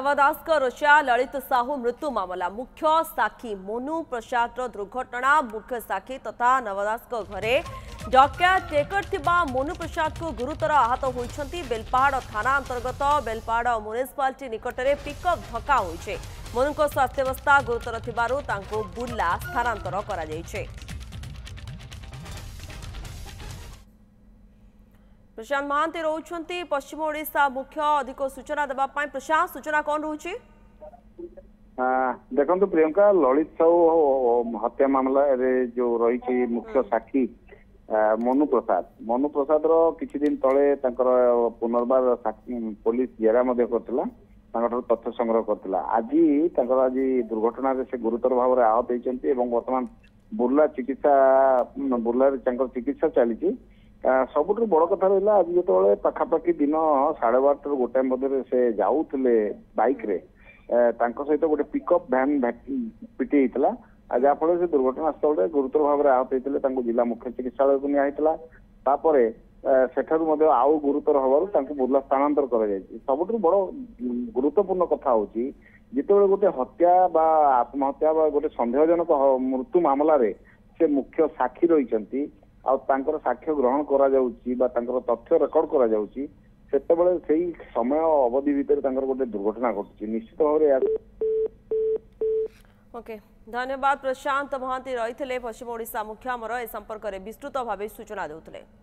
नवदास रोचा ललित साहू मृत्यु मामला मुख्य साक्षी मोनू प्रसाद दुर्घटना मुख्य साक्षी तथा नवदास घरे डकैत टेकर मोनू प्रसाद को गुरुतर आहत होती बेलपाहाड़ थाना अंतर्गत बेलपाहाड़ म्युनिसिपालिटी निकट में पिकअप धक्का होइछे। मोनू स्वास्थ्यावस्था गुरुतर थिबारु तांको बुर्ला स्थानांतर करा जाइछे। प्रशांत महांती रोचंती पश्चिम ओडिशा मुख्य अधिक सूचना देबा पाई। प्रशांत सूचना कौन रोची? देखो प्रियंका ललित साहू हत्या मामला रे जो रही मुख्य साक्षी मोनू प्रसाद रो किछि दिन तले तांकर पुनर्बार पुलिस जेरा मध्ये करथिला तांकर तथ्य संग्रह करथिला। आज दुर्घटना रे से गुरुतर भाव रे आहत होइचंती एवं वर्तमान बुर्ला चिकित्सा चली। सबुठ बड़ कथा रहा आज जो पाखापाखि दिन 12:30 गोटाए मध्य से जाऊले बाइक रे सहित गोटे पिकअप भैन पिटी होता जहाँफल से दुर्घटना स्थल में गुरुतर भाव में आहत होते जिला मुख्य चिकित्सालय को निपर सेठू आउ गुरुतर हबार बुर्ला स्थानांतर कर सबुठ बड़ गुरुत्वपूर्ण कथा हूँ जिते गोटे हत्या बा आत्महत्या बा गोटे सन्देहजनक मृत्यु मामला रे से मुख्य साक्षी रही साक्ष्य ग्रहण कर तथ्य रेकर्ड कर समय अवधि भितर गोटे दुर्घटना घटी निश्चित भाव। ओके धन्यवाद प्रशांत महांती रही पश्चिम ओडिशा मुख्य आमर ए संपर्क में विस्तृत भाव सूचना देउथिले।